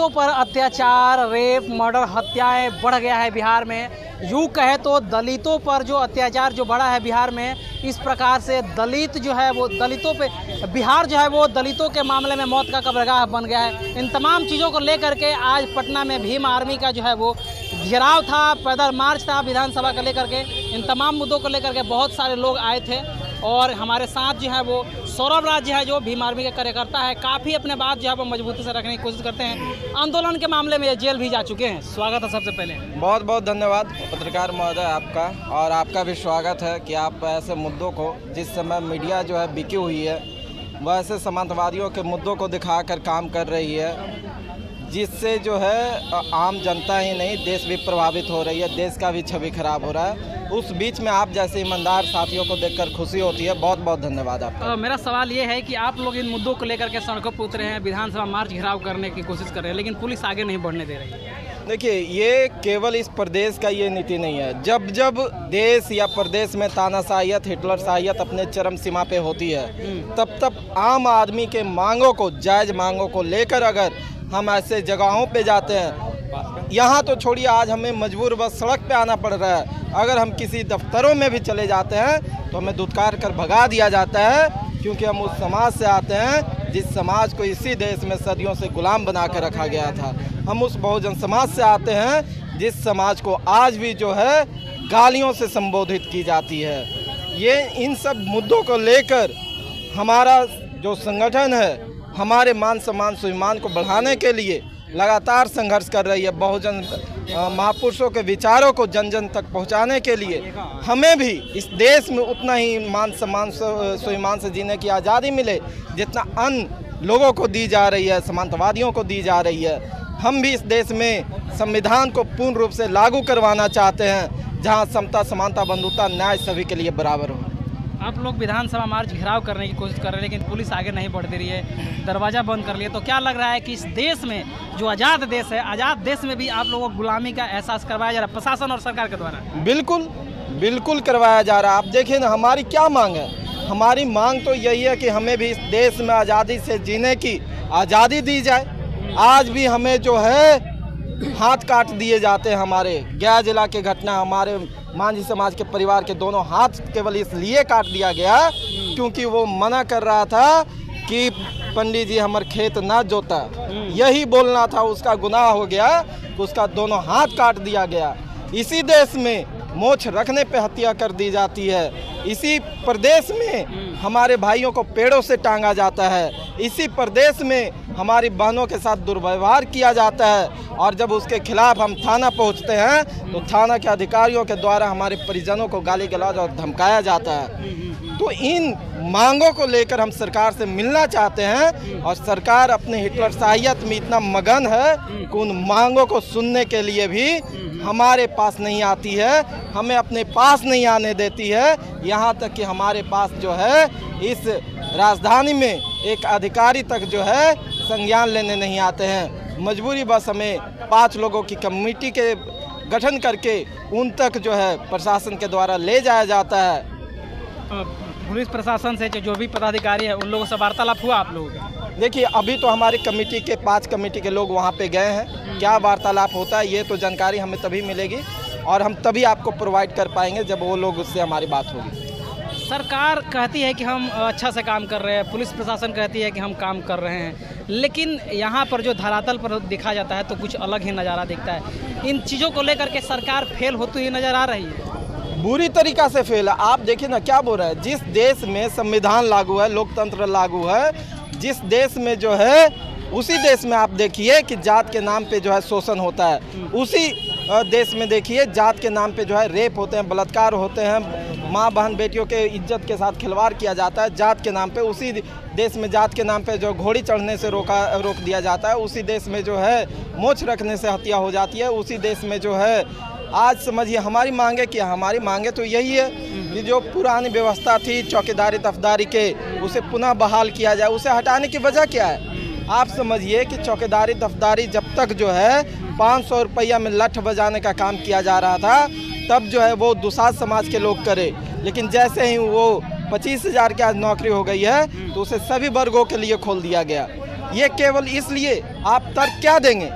दलितों पर अत्याचार, रेप, मर्डर, हत्याएं बढ़ गया है बिहार में। यूँ कहे तो दलितों पर जो अत्याचार जो बढ़ा है बिहार में, इस प्रकार से दलित जो है वो दलितों पे बिहार जो है वो दलितों के मामले में मौत का कब्रगाह बन गया है। इन तमाम चीज़ों को लेकर के आज पटना में भीम आर्मी का जो है वो घेराव था, पैदल मार्च था विधानसभा को लेकर के। इन तमाम मुद्दों को लेकर के बहुत सारे लोग आए थे और हमारे साथ जो है वो सौरभ राज जो है जो भीम आर्मी के कार्यकर्ता है, काफ़ी अपने बात जो है वो मजबूती से रखने की कोशिश करते हैं। आंदोलन के मामले में ये जेल भी जा चुके हैं। स्वागत है सबसे पहले। बहुत बहुत धन्यवाद पत्रकार महोदय आपका, और आपका भी स्वागत है कि आप ऐसे मुद्दों को, जिस समय मीडिया जो है बिकी हुई है, वह ऐसे समांतवादियों के मुद्दों को दिखाकर काम कर रही है, जिससे जो है आम जनता ही नहीं देश भी प्रभावित हो रही है, देश का भी छवि खराब हो रहा है। उस बीच में आप जैसे ईमानदार साथियों को देखकर खुशी होती है। बहुत बहुत धन्यवाद आपका। मेरा सवाल ये है कि आप लोग इन मुद्दों को लेकर के सड़कों पर उतरे हैं, विधानसभा मार्च घेराव करने की कोशिश कर रहे हैं, लेकिन पुलिस आगे नहीं बढ़ने दे रही है। देखिए, ये केवल इस प्रदेश का ये नीति नहीं है। जब जब देश या प्रदेश में तानाशाहियत, हिटलरशाहियत अपने चरम सीमा पे होती है, तब तब आम आदमी के मांगों को, जायज़ मांगों को लेकर अगर हम ऐसे जगहों पे जाते हैं, यहाँ तो छोड़िए, आज हमें मजबूर बस सड़क पे आना पड़ रहा है। अगर हम किसी दफ्तरों में भी चले जाते हैं तो हमें धुतकार कर भगा दिया जाता है, क्योंकि हम उस समाज से आते हैं जिस समाज को इसी देश में सदियों से गुलाम बना कर रखा गया था। हम उस बहुजन समाज से आते हैं जिस समाज को आज भी जो है गालियों से संबोधित की जाती है। ये इन सब मुद्दों को लेकर हमारा जो संगठन है, हमारे मान सम्मान स्वाभिमान को बढ़ाने के लिए लगातार संघर्ष कर रही है। बहुजन महापुरुषों के विचारों को जन जन तक पहुंचाने के लिए हमें भी इस देश में उतना ही मान सम्मान स्वाभिमान से जीने की आज़ादी मिले जितना अन्य लोगों को दी जा रही है, समांतवादियों को दी जा रही है। हम भी इस देश में संविधान को पूर्ण रूप से लागू करवाना चाहते हैं, जहां समता, समानता, बंधुता, न्याय सभी के लिए बराबर हो। आप लोग विधानसभा मार्च घेराव करने की कोशिश कर रहे हैं, लेकिन पुलिस आगे नहीं बढ़ दे रही है, दरवाज़ा बंद कर लिया। तो क्या लग रहा है कि इस देश में जो आज़ाद देश है, आज़ाद देश में भी आप लोगों को गुलामी का एहसास करवाया जा रहा है प्रशासन और सरकार के द्वारा? बिल्कुल बिल्कुल करवाया जा रहा है। आप देखिए ना, हमारी क्या मांग है। हमारी मांग तो यही है कि हमें भी इस देश में आज़ादी से जीने की आज़ादी दी जाए। आज भी हमें जो है हाथ काट दिए जाते हैं। हमारे गया जिला की घटना, हमारे मांझी समाज के परिवार के दोनों हाथ केवल इसलिए काट दिया गया क्योंकि वो मना कर रहा था कि पंडित जी हमारे खेत ना जोता, यही बोलना था, उसका गुनाह हो गया, उसका दोनों हाथ काट दिया गया। इसी देश में मोछ रखने पे हत्या कर दी जाती है। इसी प्रदेश में हमारे भाइयों को पेड़ों से टांगा जाता है। इसी प्रदेश में हमारी बहनों के साथ दुर्व्यवहार किया जाता है, और जब उसके खिलाफ हम थाना पहुंचते हैं तो थाना के अधिकारियों के द्वारा हमारे परिजनों को गाली गलौज और धमकाया जाता है। तो इन मांगों को लेकर हम सरकार से मिलना चाहते हैं, और सरकार अपने हिटलरशाहियत में इतना मगन है कि उन मांगों को सुनने के लिए भी हमारे पास नहीं आती है, हमें अपने पास नहीं आने देती है। यहाँ तक कि हमारे पास जो है इस राजधानी में एक अधिकारी तक जो है संज्ञान लेने नहीं आते हैं। मजबूरी बस हमें 5 लोगों की कमेटी के गठन करके उन तक जो है प्रशासन के द्वारा ले जाया जाता है। पुलिस प्रशासन से जो भी पदाधिकारी है उन लोगों से वार्तालाप हुआ आप लोगों का? देखिए, अभी तो हमारी कमेटी के 5 कमेटी के लोग वहाँ पे गए हैं। क्या वार्तालाप होता है ये तो जानकारी हमें तभी मिलेगी, और हम तभी आपको प्रोवाइड कर पाएंगे जब वो लोग उससे हमारी बात होगी। सरकार कहती है कि हम अच्छा से काम कर रहे हैं, पुलिस प्रशासन कहती है कि हम काम कर रहे हैं, लेकिन यहाँ पर जो धरातल पर देखा जाता है तो कुछ अलग ही नज़ारा दिखता है। इन चीज़ों को लेकर के सरकार फेल होती हुई नज़र आ रही है। बुरी तरीक़ा से फेल है। आप देखिए ना क्या बोल रहे हैं। जिस देश में संविधान लागू है, लोकतंत्र लागू है, जिस देश में जो है, उसी देश में आप देखिए कि जात के नाम पे जो है शोषण होता है। उसी देश में देखिए जात के नाम पे जो है रेप होते हैं, बलात्कार होते हैं, माँ बहन बेटियों के इज्जत के साथ खिलवाड़ किया जाता है जात के नाम पे। उसी देश में जात के नाम पे जो घोड़ी चढ़ने से रोक दिया जाता है। उसी देश में जो है मोछ रखने से हत्या हो जाती है। उसी देश में जो है आज समझिए हमारी मांगे क्या, हमारी मांगे तो यही है कि जो पुरानी व्यवस्था थी चौकीदारी तफदारी के, उसे पुनः बहाल किया जाए। उसे हटाने की वजह क्या है? आप समझिए कि चौकीदारी दफ्तारी जब तक जो है 500 रुपया में लठ बजाने का काम किया जा रहा था, तब जो है वो दुसाध समाज के लोग करे। लेकिन जैसे ही वो 25,000 की आज नौकरी हो गई है तो उसे सभी वर्गों के लिए खोल दिया गया। ये केवल इसलिए आप तर्क क्या देंगे,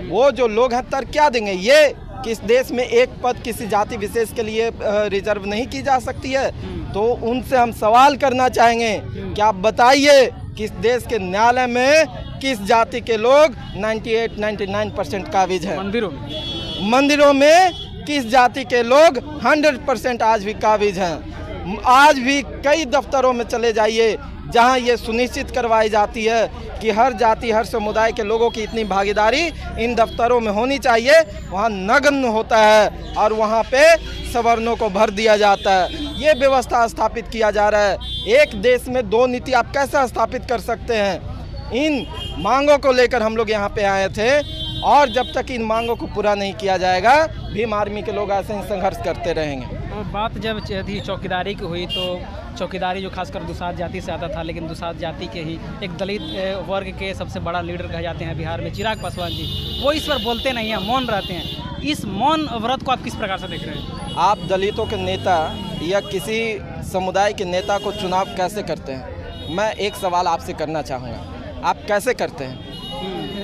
वो जो लोग हैं तर्क क्या देंगे, ये कि इस देश में एक पद किसी जाति विशेष के लिए रिजर्व नहीं की जा सकती है। तो उनसे हम सवाल करना चाहेंगे कि आप बताइए कि इस देश के न्यायालय में किस जाति के लोग 98-99% काबिज हैं। मंदिरों में किस जाति के लोग 100% आज भी काबिज हैं। आज भी कई दफ्तरों में चले जाइए जहां ये सुनिश्चित करवाई जाती है कि हर जाति हर समुदाय के लोगों की इतनी भागीदारी इन दफ्तरों में होनी चाहिए, वहां नगण्य होता है और वहां पे सवर्णों को भर दिया जाता है। ये व्यवस्था स्थापित किया जा रहा है। एक देश में दो नीति आप कैसे स्थापित कर सकते हैं। इन मांगों को लेकर हम लोग यहाँ पे आए थे और जब तक इन मांगों को पूरा नहीं किया जाएगा भीम आर्मी के लोग ऐसे ही संघर्ष करते रहेंगे। तो बात जब थी चौकीदारी की हुई तो चौकीदारी जो खासकर दुसाध जाति से आता था, लेकिन दुसाध जाति के ही एक दलित वर्ग के सबसे बड़ा लीडर कहे जाते हैं बिहार में चिराग पासवान जी, वो इस पर बोलते नहीं हैं, मौन रहते हैं। इस मौन व्रत को आप किस प्रकार से देख रहे हैं? आप दलितों के नेता या किसी समुदाय के नेता को चुनाव कैसे करते हैं? मैं एक सवाल आपसे करना चाहूँगा, आप कैसे करते हैं?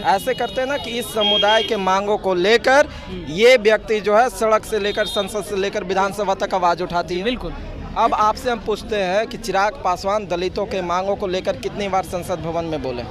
ऐसे करते हैं ना कि इस समुदाय के मांगों को लेकर ये व्यक्ति जो है सड़क से लेकर संसद से लेकर विधानसभा तक आवाज़ उठाती है। बिल्कुल। अब आपसे हम पूछते हैं कि चिराग पासवान दलितों के मांगों को लेकर कितनी बार संसद भवन में बोले,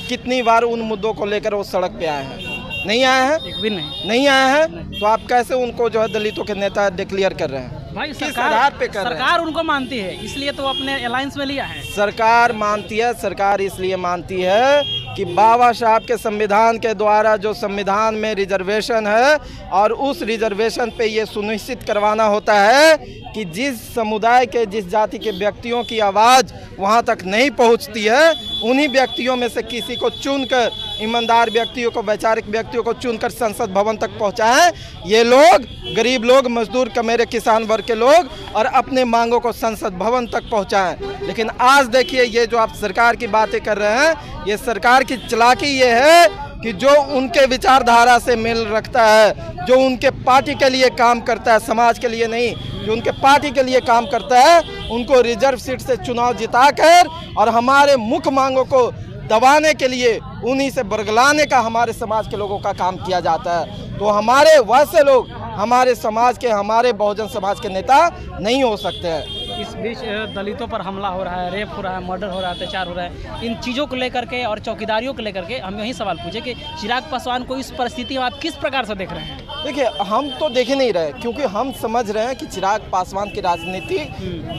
कितनी बार उन मुद्दों को लेकर वो सड़क पे आए हैं? नहीं आए हैं, एक भी नहीं आए हैं। तो आप कैसे उनको जो है दलितों के नेता डिक्लेयर कर रहे हैं? भाई सरकार उनको मानती है, इसलिए तो अपने अलायंस में लिया है। सरकार मानती है, सरकार इसलिए मानती है कि बाबा साहब के संविधान के द्वारा जो संविधान में रिजर्वेशन है और उस रिजर्वेशन पे ये सुनिश्चित करवाना होता है कि जिस समुदाय के जिस जाति के व्यक्तियों की आवाज़ वहाँ तक नहीं पहुँचती है, उन्हीं व्यक्तियों में से किसी को चुनकर, ईमानदार व्यक्तियों को, वैचारिक व्यक्तियों को चुनकर संसद भवन तक पहुँचाएं। ये लोग गरीब लोग, मजदूर, कमेरे, किसान वर्ग के लोग, और अपने मांगों को संसद भवन तक पहुँचाएं। लेकिन आज देखिए ये जो आप सरकार की बातें कर रहे हैं, ये सरकार की चालाकी ये है कि जो उनके विचारधारा से मेल रखता है, जो उनके पार्टी के लिए काम करता है, समाज के लिए नहीं, जो उनके पार्टी के लिए काम करता है, उनको रिजर्व सीट से चुनाव जिताकर और हमारे मुख्य मांगों को दबाने के लिए, उन्हीं से बरगलाने का हमारे समाज के लोगों का काम किया जाता है। तो हमारे वैसे लोग हमारे समाज के, हमारे बहुजन समाज के नेता नहीं हो सकते हैं। इस बीच दलितों पर हमला हो रहा है, रेप हो रहा है, मर्डर हो रहा है, अत्याचार हो रहा है, इन चीज़ों को लेकर के और चौकीदारियों को लेकर के हम यही सवाल पूछे कि चिराग पासवान को इस परिस्थिति में आप किस प्रकार से देख रहे हैं? देखिए, हम तो देख ही नहीं रहे, क्योंकि हम समझ रहे हैं कि चिराग पासवान की राजनीति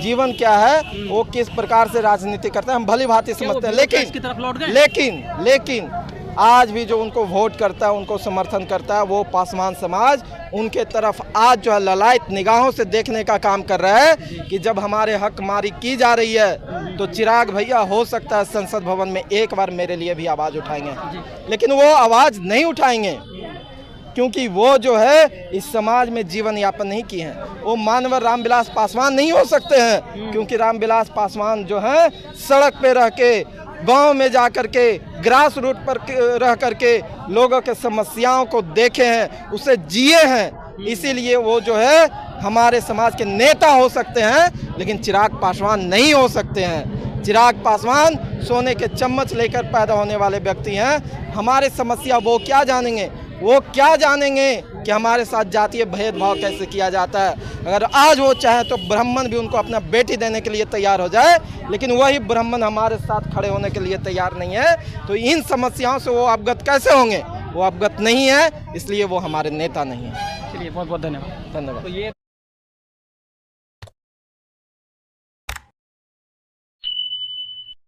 जीवन क्या है, वो किस प्रकार से राजनीति करते हैं, हम भली भांति समझते हैं। लेकिन आज भी जो उनको वोट करता है, उनको समर्थन करता है, वो पासवान समाज उनके तरफ आज जो है ललायत निगाहों से देखने का काम कर रहा है कि जब हमारे हक मारी की जा रही है तो चिराग भैया हो सकता है संसद भवन में एक बार मेरे लिए भी आवाज़ उठाएंगे, लेकिन वो आवाज़ नहीं उठाएंगे क्योंकि वो जो है इस समाज में जीवन यापन नहीं किए हैं। वो मानवर रामविलास पासवान नहीं हो सकते हैं, क्योंकि रामविलास पासवान जो है सड़क पे रह के, गांव में जा कर के, ग्रास रूट पर रह कर के लोगों के समस्याओं को देखे हैं, उसे जिए हैं। इसीलिए वो जो है हमारे समाज के नेता हो सकते हैं, लेकिन चिराग पासवान नहीं हो सकते हैं। चिराग पासवान सोने के चम्मच लेकर पैदा होने वाले व्यक्ति हैं। हमारे समस्या वो क्या जानेंगे, वो क्या जानेंगे कि हमारे साथ जातीय भेदभाव कैसे किया जाता है। अगर आज वो चाहे तो ब्राह्मण भी उनको अपना बेटी देने के लिए तैयार हो जाए, लेकिन वही ब्राह्मण हमारे साथ खड़े होने के लिए तैयार नहीं है। तो इन समस्याओं से वो अवगत कैसे होंगे? वो अवगत नहीं है, इसलिए वो हमारे नेता नहीं है। चलिए, बहुत बहुत धन्यवाद। तो ये